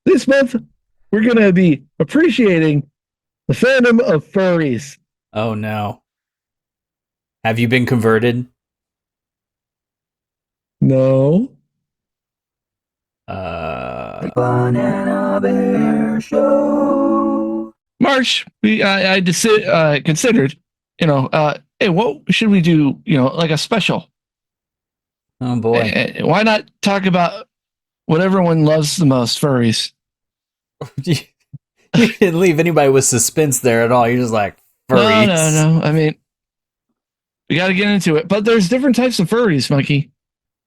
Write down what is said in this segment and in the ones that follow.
This month, we're going to be appreciating the fandom of furries. Oh no. Have you been converted? No. Banana Bear Show. March, considered, hey, what should we do? Like a special. Oh boy. Why not talk about what everyone loves the most, furries? You didn't leave anybody with suspense there at all. You're just like No, no, furries. no. I mean, we got to get into it. But there's different types of furries, Mikey.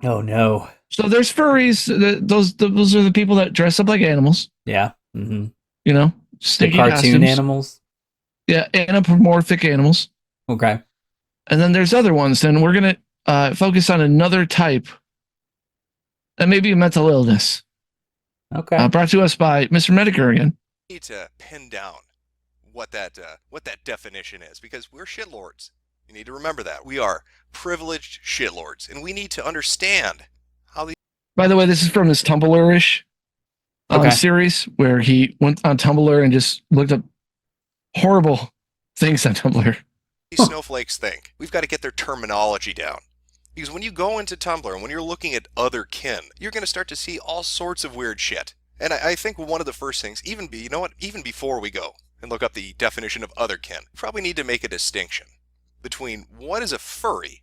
Oh no. So there's furries. Those are the people that dress up like animals. Yeah. Mm-hmm. The The stinky cartoon costumes. animals. Yeah, anthropomorphic animals. Okay. And then there's other ones. And we're gonna focus on another type that may be a mental illness. Okay. Brought to us by Mr. Medicare again. Need to pin down what that definition is, because we're shitlords. You need to remember that we are privileged shitlords, and we need to understand how these. By the way, this is from his Tumblr-ish Okay. series where he went on Tumblr and just looked up horrible things on Tumblr. Snowflakes think. We've got to get their terminology down. Because when you go into Tumblr and when you're looking at Otherkin, you're going to start to see all sorts of weird shit. And I think one of the first things, even before we go and look up the definition of Otherkin, we probably need to make a distinction between what is a furry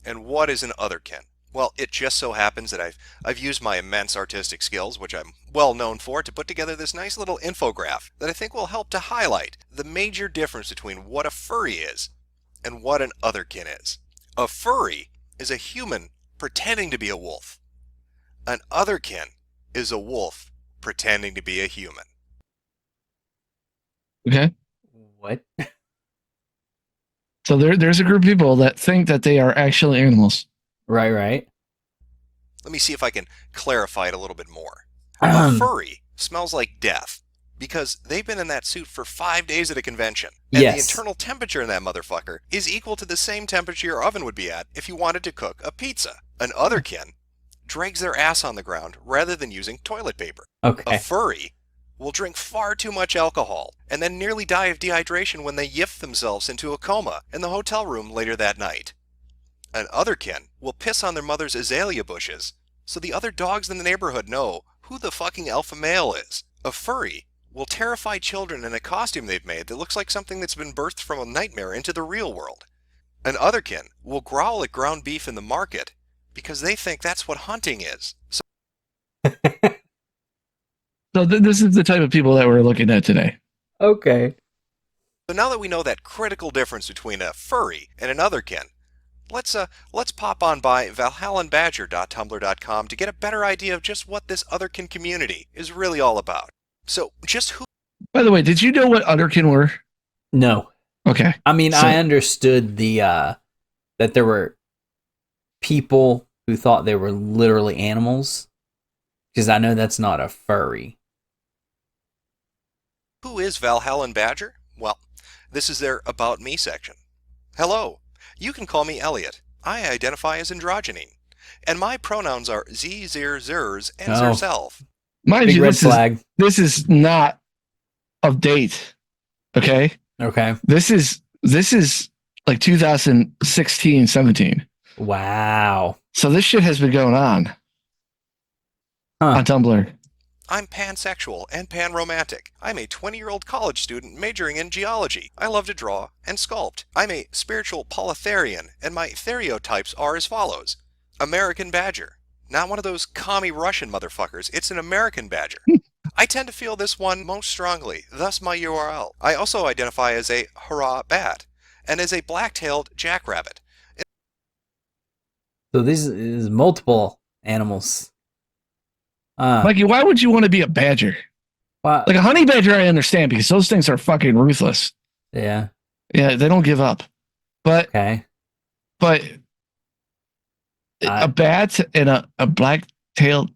and what is an Otherkin. Well, it just so happens that I've used my immense artistic skills, which I'm well known for, to put together this nice little infograph that I think will help to highlight the major difference between what a furry is and what an Otherkin is. A furry is a human pretending to be a wolf. An Otherkin is a wolf pretending to be a human. Okay. What? So there's a group of people that think that they are actually animals. Right. Let me see if I can clarify it a little bit more. A furry smells like death because they've been in that suit for 5 days at a convention. And Yes. the internal temperature in that motherfucker is equal to the same temperature your oven would be at if you wanted to cook a pizza. An Otherkin drags their ass on the ground rather than using toilet paper. Okay. A furry will drink far too much alcohol and then nearly die of dehydration when they yiff themselves into a coma in the hotel room later that night. An Otherkin will piss on their mother's azalea bushes so the other dogs in the neighborhood know who the fucking alpha male is. A furry will terrify children in a costume they've made that looks like something that's been birthed from a nightmare into the real world. An Otherkin will growl at ground beef in the market because they think that's what hunting is. So this is the type of people that we're looking at today. Okay. So now that we know that critical difference between a furry and an Otherkin, let's pop on by valhallandbadger.tumblr.com to get a better idea of just what this Otherkin community is really all about. So just who. By the way, did you know what Otherkin were? No. Okay. I mean, I understood the that there were people who thought they were literally animals, because I know that's not a furry. Who is Valhalla and Badger? Well, this is their About Me section. Hello, you can call me Elliot. I identify as androgyne, and my pronouns are z, zir, zers, and Oh. zerself. Mind Big you, red flag. this is not of date. Okay. Okay. This is like 2016, 17. Wow. So this shit has been going on Tumblr. I'm pansexual and panromantic. I'm a 20-year-old college student majoring in geology. I love to draw and sculpt. I'm a spiritual polytherian, and my stereotypes are as follows. American Badger. Not one of those commie Russian motherfuckers. It's an American Badger. I tend to feel this one most strongly, thus my URL. I also identify as a hurrah bat, and as a black-tailed jackrabbit. So this is multiple animals. Mikey, why would you want to be a badger? Wow. Like a honey badger, I understand because those things are fucking ruthless. Yeah. Yeah, they don't give up. But Okay. A bat and a black-tailed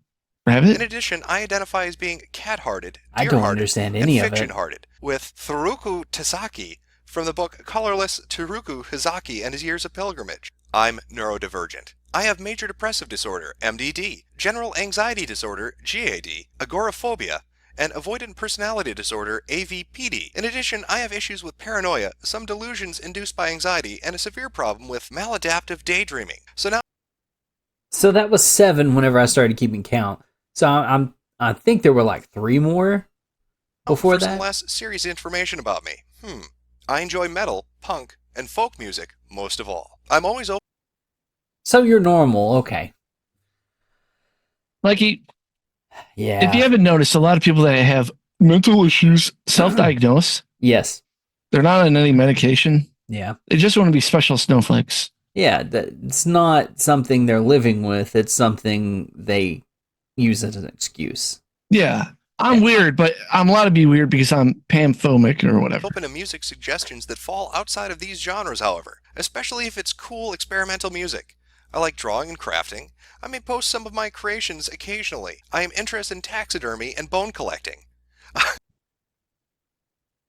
rabbit? In addition, I identify as being cat-hearted, I don't deer-hearted, understand and any of it. fiction-hearted, with Tharuku Tasaki from the book Colorless Tharuku Hizaki and His Years of Pilgrimage. I'm neurodivergent. I have major depressive disorder, MDD, general anxiety disorder, GAD, agoraphobia, and avoidant personality disorder, AVPD. In addition, I have issues with paranoia, some delusions induced by anxiety, and a severe problem with maladaptive daydreaming. So that was 7 whenever I started keeping count. So I think there were like 3 more before for some that. less serious information about me. I enjoy metal, punk, and folk music most of all. I'm always open. So you're normal, okay. Like, Yeah. if you haven't noticed, a lot of people that have mental issues self-diagnose. Yes. They're not on any medication. Yeah. They just want to be special snowflakes. Yeah, it's not something they're living with. It's something they use as an excuse. Yeah. I'm weird, but I'm allowed to be weird because I'm pamphomic or whatever. Open to music suggestions that fall outside of these genres, however, especially if it's cool experimental music. I like drawing and crafting. I may post some of my creations occasionally. I am interested in taxidermy and bone collecting.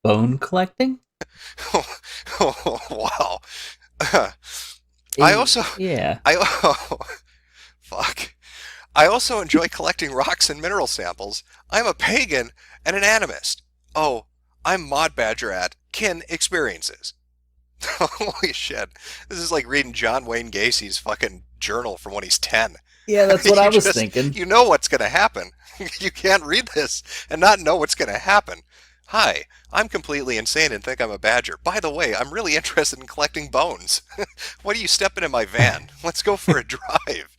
Bone collecting? Wow. I also... Yeah. Fuck. I also enjoy collecting rocks and mineral samples. I'm a pagan and an animist. Oh, I'm Mod Badger at Kin Experiences. Holy shit. This is like reading John Wayne Gacy's fucking journal from when he's 10. Yeah, that's what I was thinking. You know what's going to happen. You can't read this and not know what's going to happen. Hi, I'm completely insane and think I'm a badger. By the way, I'm really interested in collecting bones. Why do you step into my van? Let's go for a drive.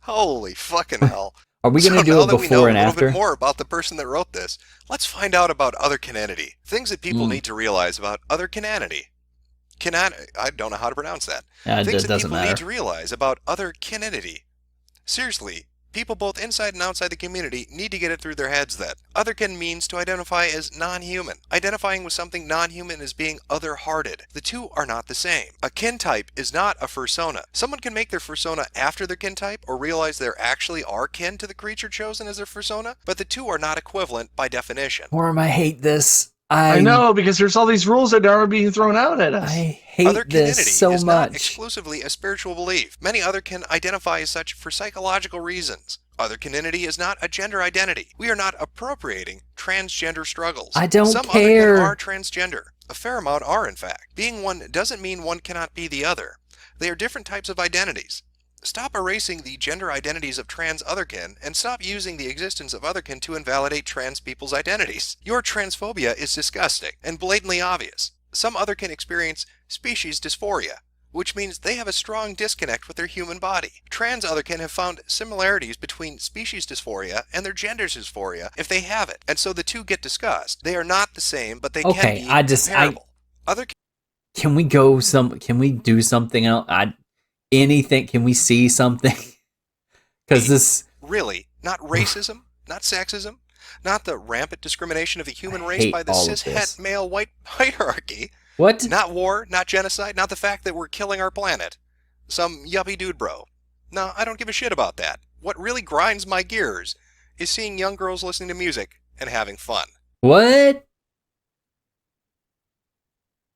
Holy fucking hell. Are we going to do now it that we know before a and little after? bit more about the person that wrote this, let's find out about otherkinity. Things that people need to realize about otherkinity. I don't know how to pronounce that. Things It that doesn't people need matter. to realize about otherkinity. Seriously, people both inside and outside the community need to get it through their heads that otherkin means to identify as non-human. Identifying with something non-human is being other-hearted. The two are not the same. A kin type is not a fursona. Someone can make their fursona after their kin type or realize there actually are kin to the creature chosen as their fursona, but the two are not equivalent by definition. Worm, I hate this. I know, because there's all these rules that are being thrown out at us. I hate this so is much. Not exclusively a spiritual belief. Many otherkin identify as such for psychological reasons. Otherkinity is not a gender identity. We are not appropriating transgender struggles. I don't Some care. otherkin are transgender. A fair amount are, in fact. Being one doesn't mean one cannot be the other. They are different types of identities. Stop erasing the gender identities of trans otherkin and stop using the existence of otherkin to invalidate trans people's identities. Your transphobia is disgusting and blatantly obvious. Some otherkin experience species dysphoria, which means they have a strong disconnect with their human body. Trans otherkin have found similarities between species dysphoria and their gender dysphoria if they have it, and so the two get discussed. They are not the same, but they can be comparable. Can we do something else? Anything? Can we see something? Because this really not racism, not sexism, not the rampant discrimination of the human race by the cis-het male white hierarchy. What? Not war, not genocide, not the fact that we're killing our planet. Some yuppie dude bro. No, I don't give a shit about that. What really grinds my gears is seeing young girls listening to music and having fun. What?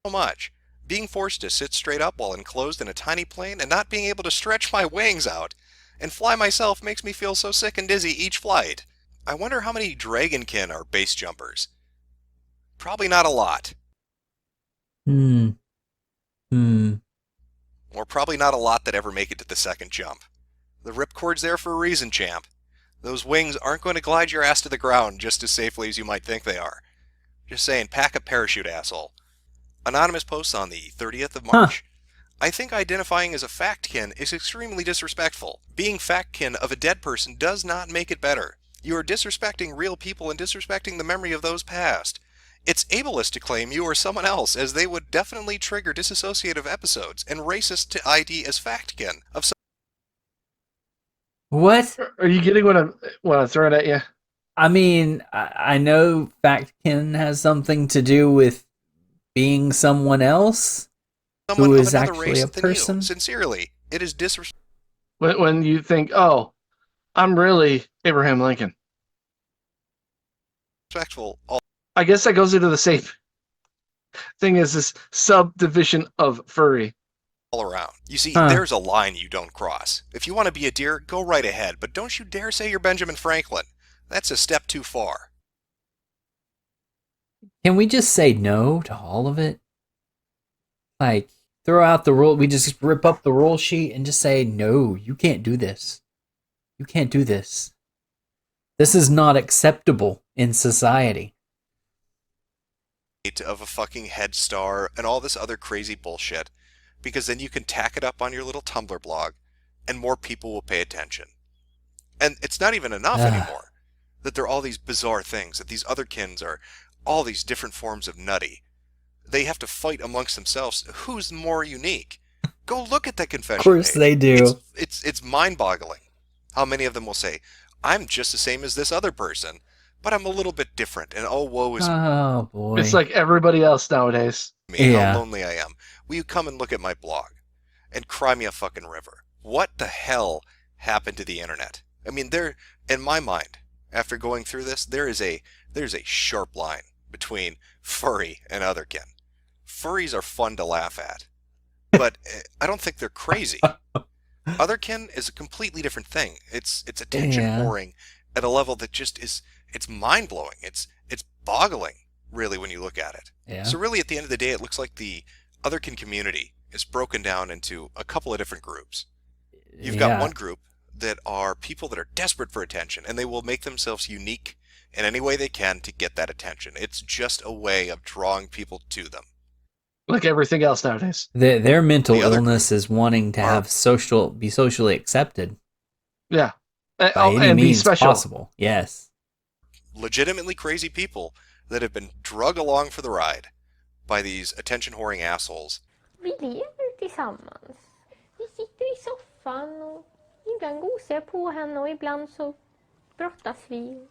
So much. Being forced to sit straight up while enclosed in a tiny plane and not being able to stretch my wings out and fly myself makes me feel so sick and dizzy each flight. I wonder how many dragonkin are base jumpers. Probably not a lot. Or probably not a lot that ever make it to the second jump. The ripcord's there for a reason, champ. Those wings aren't going to glide your ass to the ground just as safely as you might think they are. Just saying, pack a parachute, asshole. Anonymous posts on the 30th of March. I think identifying as a factkin is extremely disrespectful. Being factkin of a dead person does not make it better. You are disrespecting real people and disrespecting the memory of those past. It's ableist to claim you are someone else, as they would definitely trigger disassociative episodes and racist to ID as factkin of some. What? Are you getting what I'm throwing at you? I mean, I know factkin has something to do with being someone else who is actually a person. Sincerely, it is disrespectful. When you think, oh, I'm really Abraham Lincoln. I guess that goes into the same thing as this subdivision of furry. All around. You see, there's a line you don't cross. If you want to be a deer, go right ahead, but don't you dare say you're Benjamin Franklin. That's a step too far. Can we just say no to all of it? Like, throw out the rule. We just rip up the rule sheet and just say, no, you can't do this. You can't do this. This is not acceptable in society. Of a fucking head star and all this other crazy bullshit, because then you can tack it up on your little Tumblr blog and more people will pay attention. And it's not even enough anymore that there are all these bizarre things, that these otherkins are all these different forms of nutty. They have to fight amongst themselves. Who's more unique? Go look at that confession Of course page. they do. It's mind-boggling how many of them will say, I'm just the same as this other person, but I'm a little bit different, and oh, woe is Oh, boy. It's like everybody else nowadays. me, Yeah. how lonely I am. Will you come and look at my blog and cry me a fucking river? What the hell happened to the internet? I mean, there, in my mind, after going through this, there's a sharp line between furry and otherkin. Furries are fun to laugh at, but I don't think they're crazy. Otherkin is a completely different thing. It's attention Yeah. whoring at a level that just is, it's mind-blowing. It's boggling, really, when you look at it. Yeah. So really, at the end of the day, it looks like the otherkin community is broken down into a couple of different groups. You've got one group that are people that are desperate for attention, and they will make themselves unique in any way they can to get that attention. It's just a way of drawing people to them. Like everything else nowadays. Their mental The other illness is wanting to are- have be socially accepted Yeah. by any And be means special. possible. Yes. Legitimately crazy people that have been drug along for the ride by these attention-whoring assholes. Vi lever tillsammans. Vi sitter i soffan och ibland gosar jag på henne och ibland så brottas vi.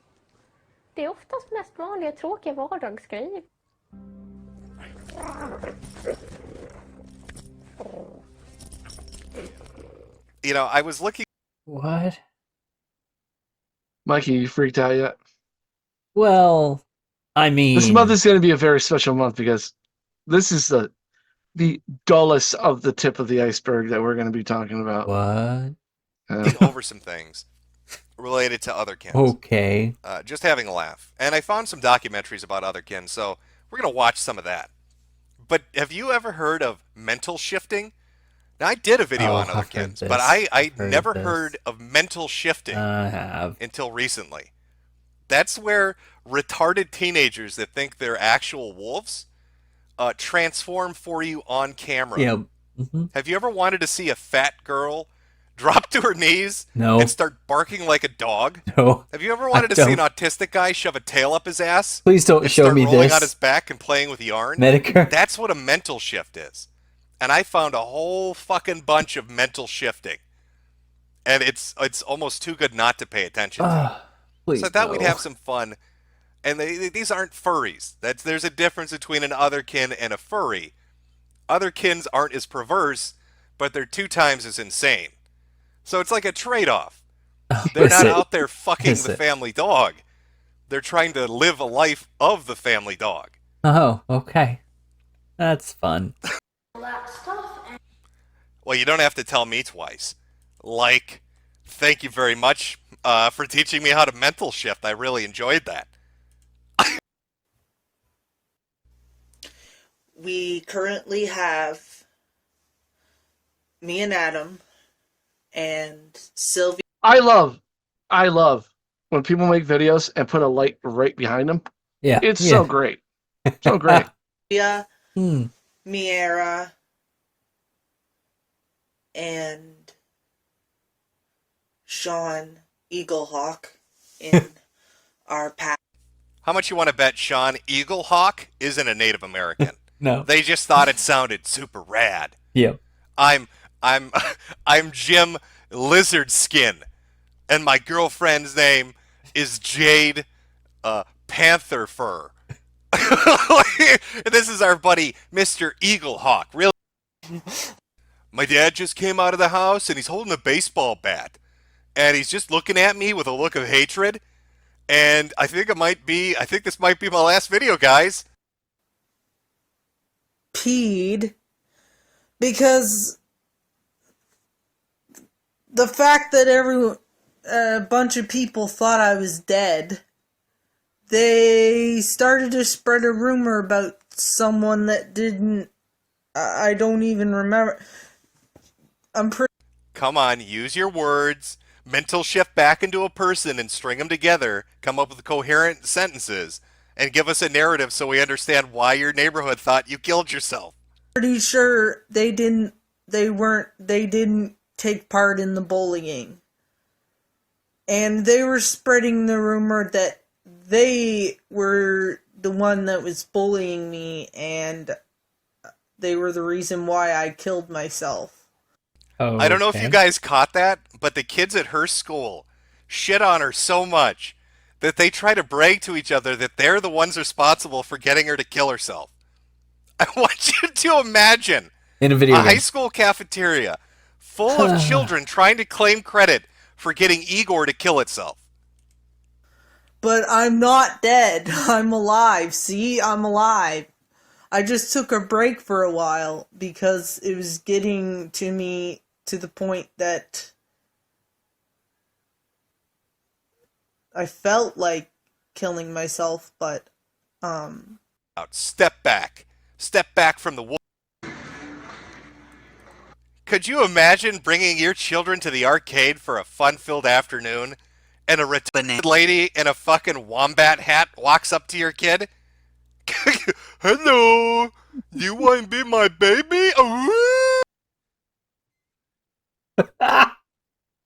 Det är oftast mest vanliga tråkiga vardagsgrejer. You know, I was looking What? Mikey, you freaked out yet? Well, I mean, This month is going to be a very special month because this is the dullest of the tip of the iceberg that we're going to be talking about. what? over some things related to otherkins. Okay. Just having a laugh. And I found some documentaries about otherkin, so we're going to watch some of that. But have you ever heard of mental shifting? Now, I did a video Oh, on I've heard otherkins, this. but I I've heard never this. heard of mental shifting I have. until recently. That's where retarded teenagers that think they're actual wolves transform for you on camera. Yeah. Mhm. Have you ever wanted to see a fat girl drop to her knees No. and start barking like a dog? No. Have you ever wanted to see an don't. autistic guy shove a tail up his ass Please don't and show start me rolling on this. his back and playing with yarn? Medicare. That's what a mental shift is. And I found a whole fucking bunch of mental shifting. And it's almost too good not to pay attention to. Ah, please. So I thought we'd no. have some fun. And these aren't furries. There's a difference between an otherkin and a furry. Otherkins aren't as perverse, but they're 2 times as insane. So it's like a trade-off. They're Is not it? out there fucking Is the it? family dog. They're trying to live a life of the family dog. Oh, okay. That's fun. Well, you don't have to tell me twice. Like, thank you very much for teaching me how to mental shift. I really enjoyed that. We currently have me and Adam and Sylvia. I love when people make videos and put a light right behind them. Yeah. It's yeah. so great. So great. Hmm. Miera, and Sean Eaglehawk in our pack. How much you want to bet Sean Eaglehawk isn't a Native American? No. They just thought it sounded super rad. Yep. I'm Jim Lizard Skin, and my girlfriend's name is Jade Panther Fur. This is our buddy Mr. Eaglehawk. Really? My dad just came out of the house and he's holding a baseball bat, and he's just looking at me with a look of hatred. And I think this might be my last video, guys. Peed because the fact that a bunch of people thought I was dead, they started to spread a rumor about someone that didn't. I don't even remember. I'm pretty. Come on, use your words. Mental shift back into a person and string them together. Come up with coherent sentences. And give us a narrative so we understand why your neighborhood thought you killed yourself. Pretty sure they didn't take part in the bullying. And they were spreading the rumor that they were the one that was bullying me, and they were the reason why I killed myself. Oh, I don't know if you guys caught that, but the kids at her school shit on her so much that they try to brag to each other that they're the ones responsible for getting her to kill herself. I want you to imagine in a video a high game. school cafeteria full of children trying to claim credit for getting Igor to kill itself. But I'm not dead. I'm alive. See? I'm alive. I just took a break for a while because it was getting to me to the point that I felt like killing myself, but Step back. Step back from the wolf. Could you imagine bringing your children to the arcade for a fun-filled afternoon and a retarded lady in a fucking wombat hat walks up to your kid? Hello, you want to be my baby?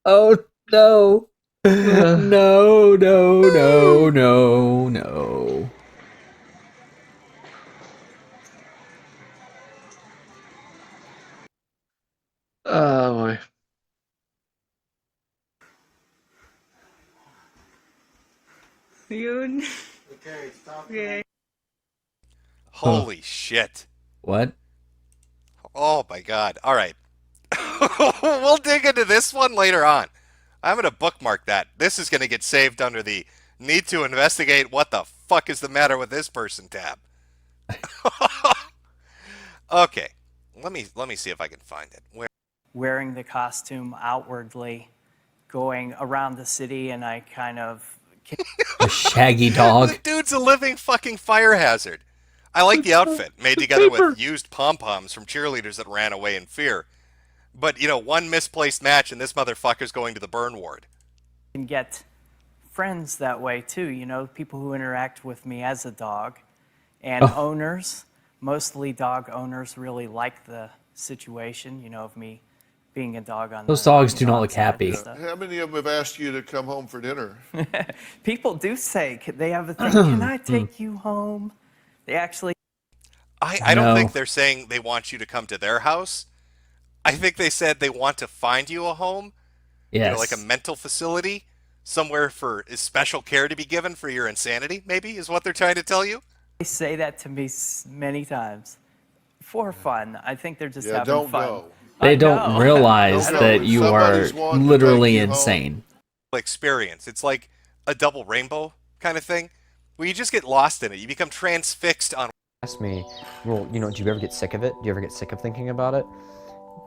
Oh no. No, no, no, no, no. Oh boy. Yun. Okay. Holy shit. What? Oh my god. All right. We'll dig into this one later on. I'm going to bookmark that. This is going to get saved under the need to investigate what the fuck is the matter with this person tab. Okay. Let me see if I can find it. Wearing the costume outwardly, going around the city, and I kind of... A shaggy dog. The dude's a living fucking fire hazard. I like the outfit, made together with used pom-poms from cheerleaders that ran away in fear. But, you know, one misplaced match and this motherfucker's going to the burn ward. Can get friends that way, too, you know, people who interact with me as a dog. And owners, mostly dog owners, really like the situation, you know, of me being a dog on Those the dogs do not dog look side and happy. stuff. How many of them have asked you to come home for dinner? People do say, they have a thing, can I take you home? They actually... I don't No. think they're saying they want you to come to their house. I think they said they want to find you a home. Yes. You know, like a mental facility. Somewhere for special care to be given for your insanity, maybe, is what they're trying to tell you? They say that to me many times. For fun. I think they're just Yeah, having don't fun. go. They I don't know. realize Don't that go. you are Somebody's wanting to literally take you home. insane. Experience. It's like a double rainbow kind of thing, where you just get lost in it. You become transfixed on. Ask me, well, you know, do you ever get sick of it? Do you ever get sick of thinking about it?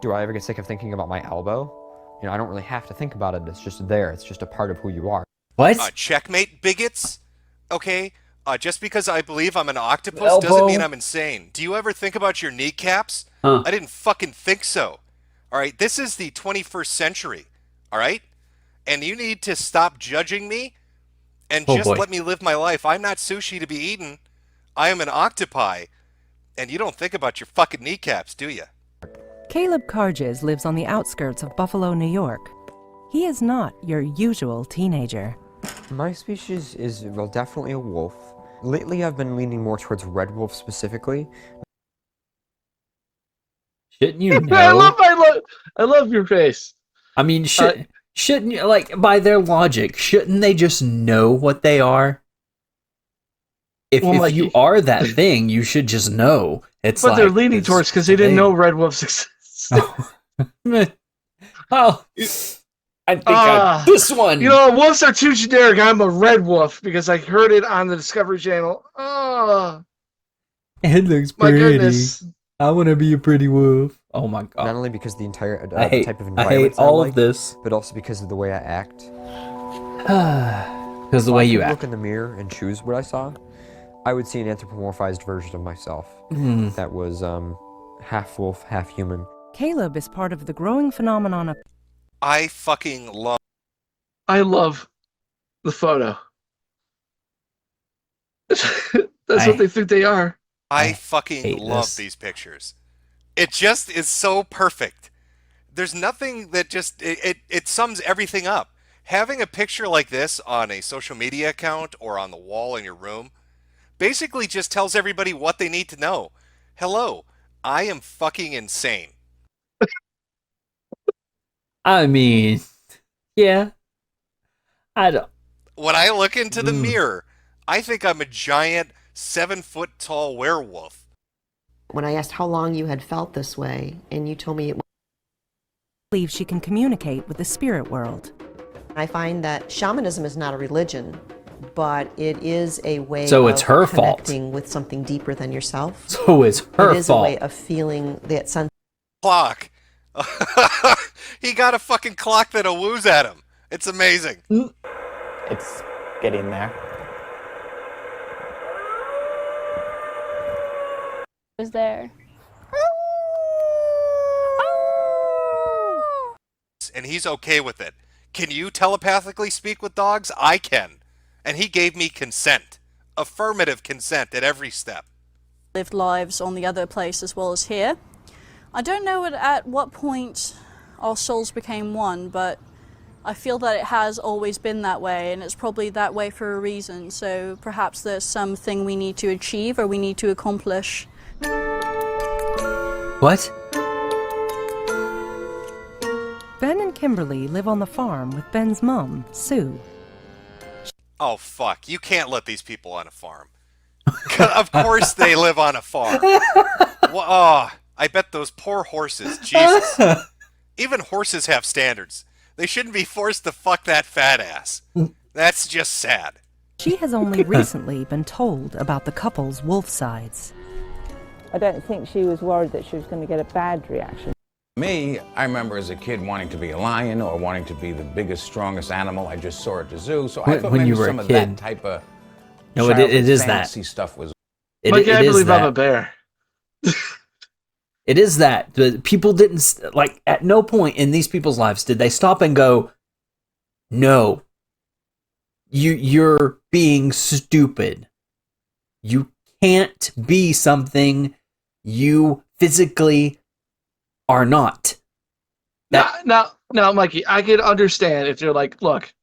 Do I ever get sick of thinking about my elbow? You know, I don't really have to think about it. It's just there. It's just a part of who you are. What? Checkmate, bigots. Okay? Just because I believe I'm an octopus Elbow. doesn't mean I'm insane. Do you ever think about your kneecaps? Huh. I didn't fucking think so. All right? This is the 21st century. All right? And you need to stop judging me and Oh, just boy. let me live my life. I'm not sushi to be eaten. I am an octopi. And you don't think about your fucking kneecaps, do you? Caleb Carges lives on the outskirts of Buffalo, New York. He is not your usual teenager. My species is, well, definitely a wolf. Lately, I've been leaning more towards red wolf specifically. Shouldn't you I know? I love your face. I mean, shouldn't you, like, by their logic, shouldn't they just know what they are? If, Well, if like, you are that thing, you should just know. It's But like they're leaning this towards because they didn't thing. know red wolves existed. Oh, I think Ah, this one. You know, wolves are too generic. I'm a red wolf because I heard it on the Discovery Channel. Oh, It looks my pretty. goodness. I want to be a pretty wolf. Oh my god. Not only because the entire I hate, type of I environment hate all like, of this. but also because of the way I act. Because the If way I you could act. look in the mirror and choose what I saw, I would see an anthropomorphized version of myself that was half wolf, half human. Caleb is part of the growing phenomenon of I fucking love. I love the photo. That's what they think they are. I fucking hate love this. these pictures. It just is so perfect. There's nothing that just it sums everything up. Having a picture like this on a social media account or on the wall in your room basically just tells everybody what they need to know. Hello, I am fucking insane. I mean, yeah. I don't. When I look into the mirror, I think I'm a giant 7-foot tall werewolf. When I asked how long you had felt this way, and you told me it believes she can communicate with the spirit world. I find that shamanism is not a religion, but it is a way So it's of her fault. connecting with something deeper than yourself. So it's her It is a fault. way of feeling that sense. Clock. He got a fucking clock that'll woos at him. It's amazing. It's getting there. Was there. And he's okay with it. Can you telepathically speak with dogs? I can. And he gave me consent. Affirmative consent at every step. Lived lives on the other place as well as here. I don't know at what point our souls became one, but I feel that it has always been that way, and it's probably that way for a reason. So perhaps there's something we need to achieve or we need to accomplish. What? Ben and Kimberly live on the farm with Ben's mom, Sue. Oh, fuck. You can't let these people on a farm. Of course they live on a farm. Oh, I bet those poor horses. Jesus. Even horses have standards. They shouldn't be forced to fuck that fat ass. That's just sad. She has only recently been told about the couple's wolf sides. I don't think she was worried that she was going to get a bad reaction. Me, I remember as a kid wanting to be a lion or wanting to be the biggest, strongest animal I just saw at the zoo. So I thought When maybe you were some a of kid. that type of No, it is that. fantasy stuff was. I can't believe I'm a bear. It is that. The people didn't, like, at no point in these people's lives did they stop and go, no, you're being stupid. You can't be something you physically are not. Now, Mikey, I could understand if you're like, look,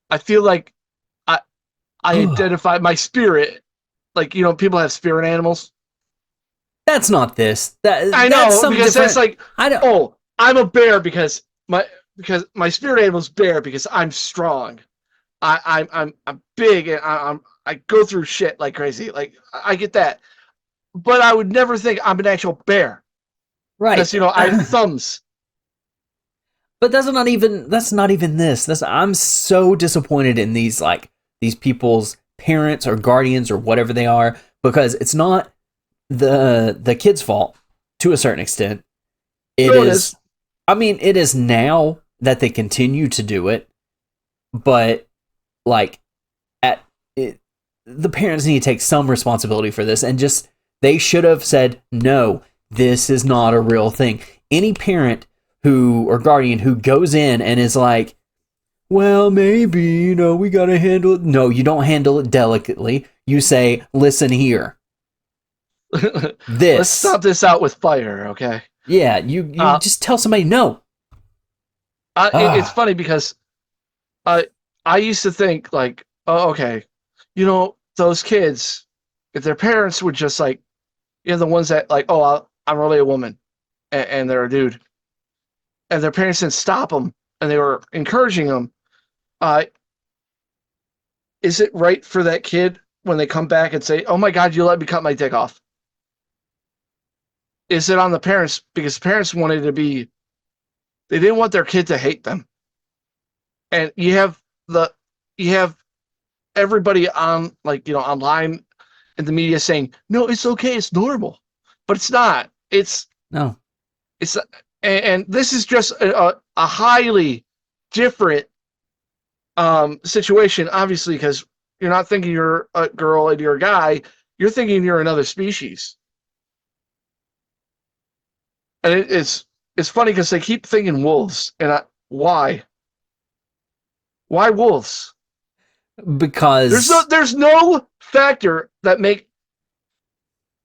I feel like I identify my spirit, like, you know, people have spirit animals. That's not this. I know, because that's like, oh, I'm a bear because my spirit animal's bear because I'm strong. I'm big and I go through shit like crazy. Like, I get that, but I would never think I'm an actual bear. Right. Because, you know, I have thumbs. But that's not even this. I'm so disappointed in these people's parents or guardians or whatever they are, because it's not the kid's fault to a certain extent. It is. I mean, it is now that they continue to do it, but like the parents need to take some responsibility for this, and just they should have said, no, this is not a real thing. Any parent or guardian who goes in and is like, well, maybe, you know, we gotta handle it. No, you don't handle it delicately. You say, listen here. Let's stop this out with fire, okay? Yeah, you just tell somebody no. It's funny because I used to think like, oh, okay, you know, those kids, if their parents would just like, you know, the ones that like, oh, I'm really a woman, and they're a dude, and their parents didn't stop them, and they were encouraging them. Is it right for that kid when they come back and say, oh my God, you let me cut my dick off? Is it on the parents? Because parents wanted to be, they didn't want their kid to hate them. And you have everybody on, like, you know, online in the media saying, no, it's okay, it's normal. But it's not. And this is just a highly different situation, obviously, because you're not thinking you're a girl and you're a guy. You're thinking you're another species. And it's funny because they keep thinking wolves. And why? Why wolves? Because there's no factor that make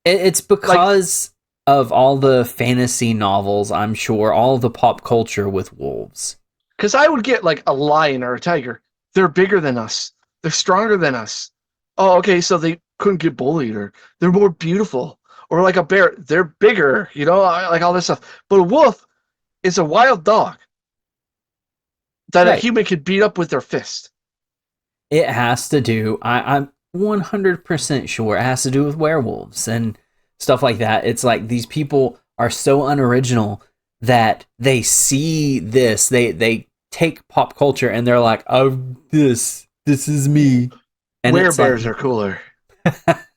it's because of all the fantasy novels, I'm sure, all the pop culture with wolves. Because I would get like a lion or a tiger. They're bigger than us. They're stronger than us. Oh, okay, so they couldn't get bullied, or they're more beautiful. Or like a bear, they're bigger, like all this stuff. But a wolf is a wild dog that a human could beat up with their fist. It has to do, I'm 100% sure it has to do with werewolves and stuff like that. It's like these people are so unoriginal that they see this, they take pop culture and they're like, oh, this is me. And Werebears are cooler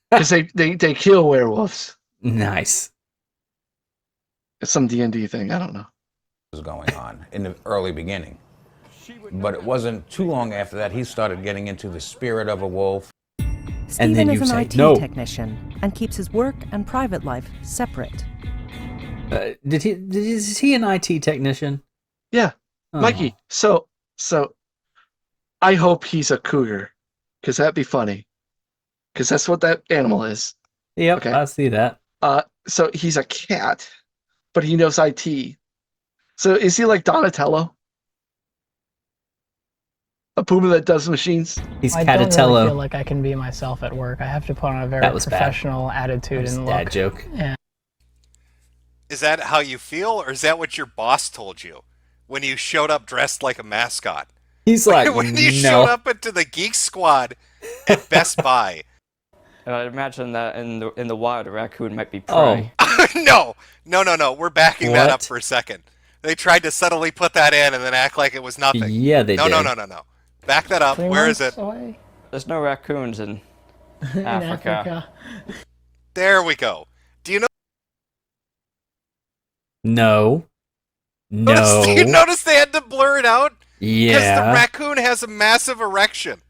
because they kill werewolves. Nice. It's some D&D thing. I don't know. Was going on in the early beginning. But it wasn't too long after that he started getting into the spirit of a wolf. Stephen is an IT technician and keeps his work and private life separate. Is he an IT technician? Yeah, Mikey. So I hope he's a cougar, because that'd be funny. Because that's what that animal is. Yep, okay. I see that. So he's a cat, but he knows IT. So is he like Donatello? A puma that does machines? He's I don't really feel like I can be myself at work. I have to put on a very professional attitude and look. Dad joke. Yeah. Is that how you feel, or is that what your boss told you when you showed up dressed like a mascot? He's like, when you showed up into the Geek Squad at Best Buy. I'd imagine that in the wild, a raccoon might be prey. No. We're backing that up for a second. They tried to subtly put that in and then act like it was nothing. Yeah, they did. No. Back that up. Where is it? Away. There's no raccoons in Africa. There we go. Do you know? No. Do you notice they had to blur it out? Yeah. Because the raccoon has a massive erection.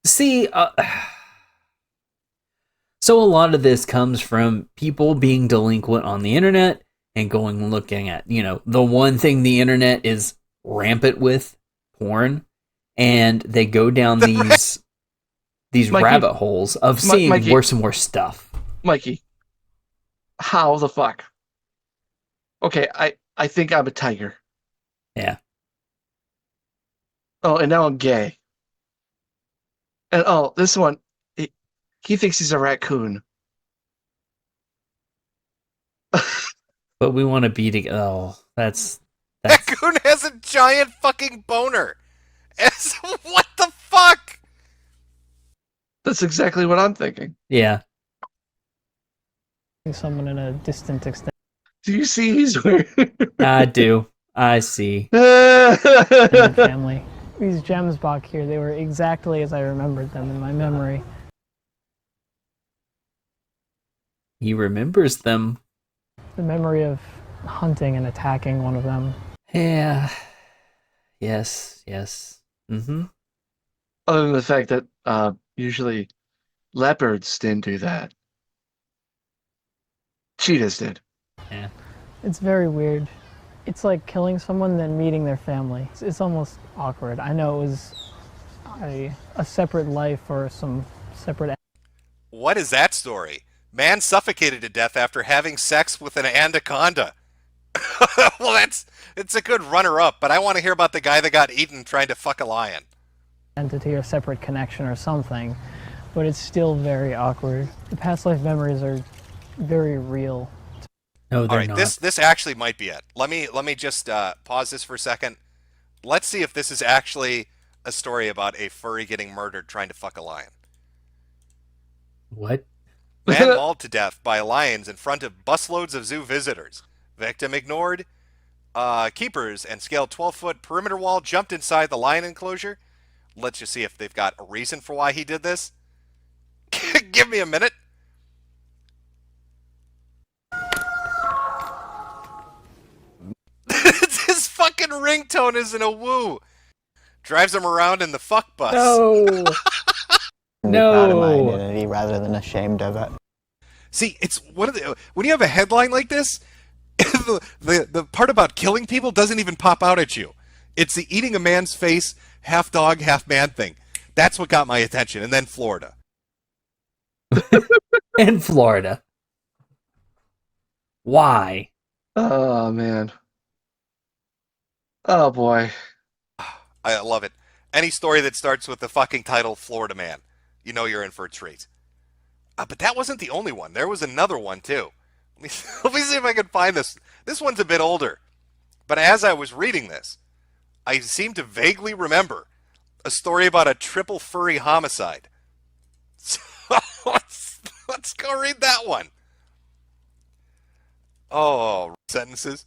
See, so a lot of this comes from people being delinquent on the internet and going and looking at, the one thing the internet is rampant with, porn, and they go down these Mikey, rabbit holes of seeing worse and worse stuff. Mikey, how the fuck? Okay, I think I'm a tiger. Yeah. Oh, and now I'm gay. And this one, he thinks he's a raccoon. But we want to be together. Oh, that's... Raccoon has a giant fucking boner. What the fuck? That's exactly what I'm thinking. Yeah. Someone in a distant extent. Do you see he's wearing? I do. I see. Family. These gems back here, they were exactly as I remembered them in my memory. He remembers them. The memory of hunting and attacking one of them. Yeah. Yes. Mm-hmm. Other than the fact that usually leopards didn't do that. Cheetahs did. Yeah. It's very weird. It's like killing someone then meeting their family. It's almost awkward. I know it was a separate life or some separate... What is that story? Man suffocated to death after having sex with an anaconda. Well, it's a good runner-up, but I want to hear about the guy that got eaten trying to fuck a lion. Entity or separate connection or something, but it's still very awkward. The past life memories are very real. No, they're all right, not. This actually might be it. Let me just pause this for a second. Let's see if this is actually a story about a furry getting murdered trying to fuck a lion. What? Man mauled to death by lions in front of busloads of zoo visitors. Victim ignored. Keepers and scaled 12-foot perimeter wall jumped inside the lion enclosure. Let's just see if they've got a reason for why he did this. Give me a minute. His fucking ringtone isn't a woo. Drives him around in the fuck bus. No. Be proud of my No. identity rather than ashamed of it. See, it's one of the when you have a headline like this, the part about killing people doesn't even pop out at you. It's the eating a man's face, half dog, half man thing. That's what got my attention. And then Florida. In Florida. Why? Oh man. Oh boy. I love it. Any story that starts with the fucking title Florida Man, you know you're in for a treat. But that wasn't the only one. There was another one too. Let me see if I can find this. This one's a bit older. But as I was reading this, I seem to vaguely remember a story about a triple furry homicide. So let's go read that one. Oh, sentences.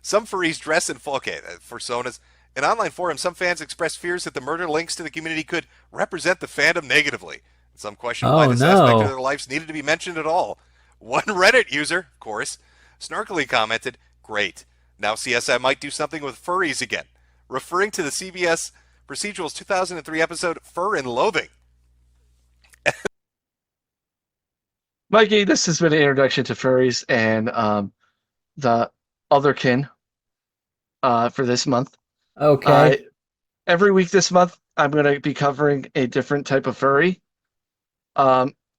Some furries dress in personas. In online forums, some fans expressed fears that the murder links to the community could represent the fandom negatively. Some question why this aspect of their lives needed to be mentioned at all. One Reddit user, of course, snarkily commented, "Great. Now CSI might do something with furries again," referring to the CBS Procedural's 2003 episode Fur and Loathing. Mikey, this has been an introduction to furries and the Otherkin for this month. Okay. Every week this month, I'm going to be covering a different type of furry,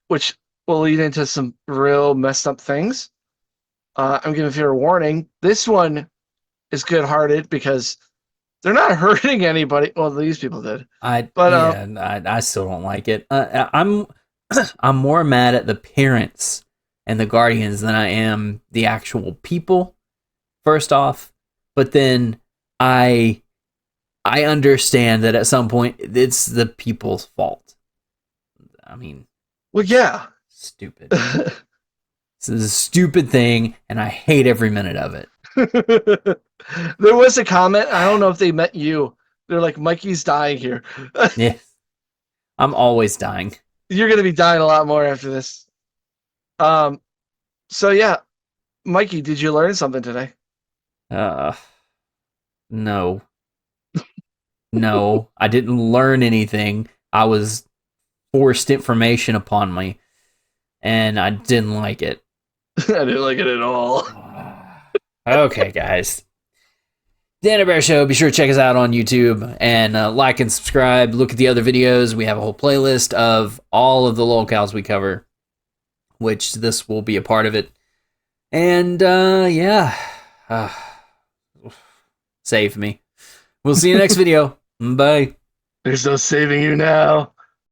which will lead into some real messed up things. I'm giving you a warning. This one is good-hearted because they're not hurting anybody. Well, these people did. I still don't like it. I'm more mad at the parents and the guardians than I am the actual people. First off, but then I understand that at some point it's the people's fault. I mean, well, yeah, stupid. This is a stupid thing, and I hate every minute of it. There was a comment. I don't know if they met you. They're like, Mikey's dying here. Yeah, I'm always dying. You're gonna be dying a lot more after this. So yeah, Mikey, did you learn something today? No. No, I didn't learn anything. I was forced information upon me, and I didn't like it. I didn't like it at all. Okay, guys. Dan Bear Show. Be sure to check us out on YouTube and like and subscribe. Look at the other videos. We have a whole playlist of all of the locales we cover, which this will be a part of it. And yeah, save me. We'll see you next video. Bye. There's no saving you now.